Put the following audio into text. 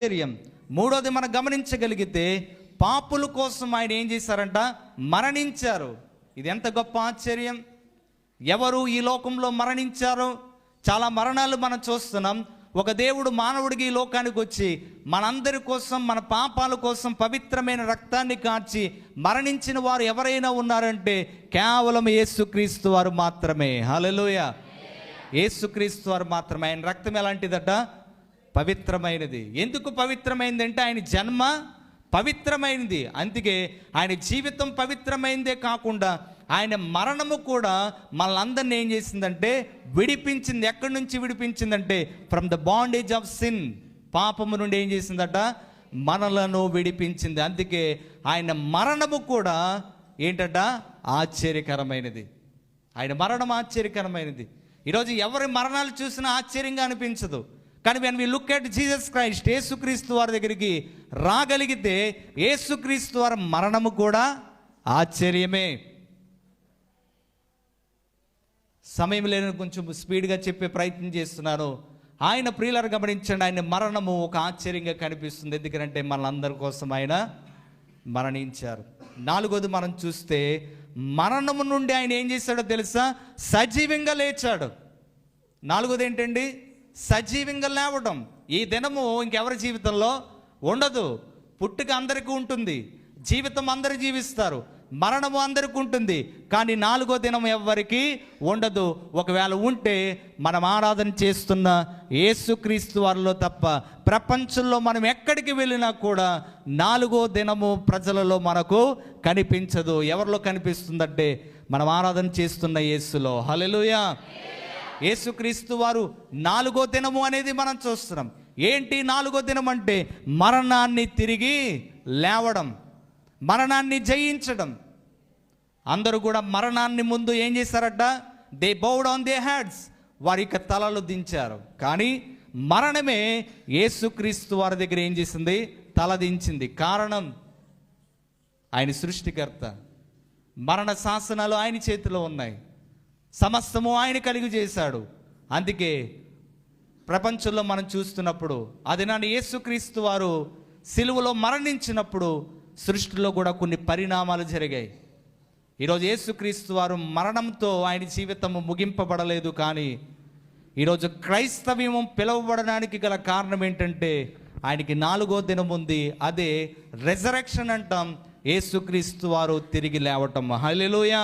ఆశ్చర్యం. మూడోది మనం గమనించగలిగితే పాపుల కోసం ఆయన ఏం చేశారంట? మరణించారు. ఇది ఎంత గొప్ప ఆశ్చర్యం! ఎవరు ఈ లోకంలో మరణించారో? చాలా మరణాలు మనం చూస్తున్నాం. ఒక దేవుడు మానవుడికి ఈ లోకానికి వచ్చి మనందరి కోసం, మన పాపాల కోసం పవిత్రమైన రక్తాన్ని కార్చి మరణించిన వారు ఎవరైనా ఉన్నారంటే కేవలం యేసుక్రీస్తు వారు మాత్రమే. హల్లెలూయా! యేసుక్రీస్తు వారు మాత్రమే. ఆయన రక్తం ఎలాంటిదట? పవిత్రమైనది. ఎందుకు పవిత్రమైనది అంటే ఆయన జన్మ పవిత్రమైనది. అందుకే ఆయన జీవితం పవిత్రమైనదే కాకుండా ఆయన మరణము కూడా మనల్ని ఏం చేసిందంటే విడిపించింది. ఎక్కడి నుంచి విడిపించిందంటే from the bondage of sin. పాపము నుండి ఏం చేసిందట? మనలను విడిపించింది. అందుకే ఆయన మరణము కూడా ఏంటట? ఆశ్చర్యకరమైనది. ఆయన మరణం ఆశ్చర్యకరమైనది. ఈరోజు ఎవరి మరణాలు చూసినా ఆశ్చర్యంగా అనిపించదు. కానీ when we look at Jesus Christ, యేసుక్రీస్తు వారి దగ్గరికి రాగలిగితే యేసుక్రీస్తు వారి మరణము కూడా ఆశ్చర్యమే. సమయం లేని కొంచెం స్పీడ్గా చెప్పే ప్రయత్నం చేస్తున్నాను. ఆయన ప్రియులను గమనించండి, ఆయన మరణము ఒక ఆశ్చర్యంగా కనిపిస్తుంది. ఎందుకంటే మనందరి కోసం ఆయన మరణించారు. నాలుగోది మనం చూస్తే మరణము నుండి ఆయన ఏం చేశాడో తెలుసా? సజీవంగా లేచాడు. నాలుగోది ఏంటండి? సజీవంగా లేవడం. ఈ దినము ఇంకెవరి జీవితంలో ఉండదు. పుట్టుక అందరికీ ఉంటుంది, జీవితం అందరూ జీవిస్తారు, మరణము అందరికీ ఉంటుంది. కానీ నాలుగో దినం ఎవరికి ఉండదు. ఒకవేళ ఉంటే మనం ఆరాధన చేస్తున్న యేసుక్రీస్తు వారిలో తప్ప ప్రపంచంలో మనం ఎక్కడికి వెళ్ళినా కూడా నాలుగో దినము ప్రజలలో మనకు కనిపించదు. ఎవరిలో కనిపిస్తుందంటే మనం ఆరాధన చేస్తున్న యేసులో. హల్లెలూయా! యేసుక్రీస్తు వారు నాలుగో దినము అనేది మనం చూస్తున్నాం. ఏంటి నాలుగో దినం అంటే? మరణాన్ని తిరిగి లేవడం, మరణాన్ని జయించడం. అందరూ కూడా మరణాన్ని ముందు ఏం చేశారట? They bowed on they heads. వారి యొక్క తలలు దించారు. కానీ మరణమే యేసుక్రీస్తు వారి దగ్గర ఏం చేసింది? తల దించింది. కారణం ఆయన సృష్టికర్త. మరణ శాసనాలు ఆయన చేతిలో ఉన్నాయి. సమస్తము ఆయన కలిగి చేశాడు. అందుకే ప్రపంచంలో మనం చూస్తున్నప్పుడు అది నాన్న యేసుక్రీస్తు వారు సిలువలో మరణించినప్పుడు సృష్టిలో కూడా కొన్ని పరిణామాలు జరిగాయి. ఈరోజు యేసుక్రీస్తు వారు మరణంతో ఆయన జీవితము ముగింపబడలేదు. కానీ ఈరోజు క్రైస్తవ్యం పిలువబడడానికి గల కారణం ఏంటంటే ఆయనకి నాలుగో దినం ఉంది. అదే రెజరెక్షన్ అంటాం. యేసుక్రీస్తు వారు తిరిగి లేవటం. హల్లెలూయా!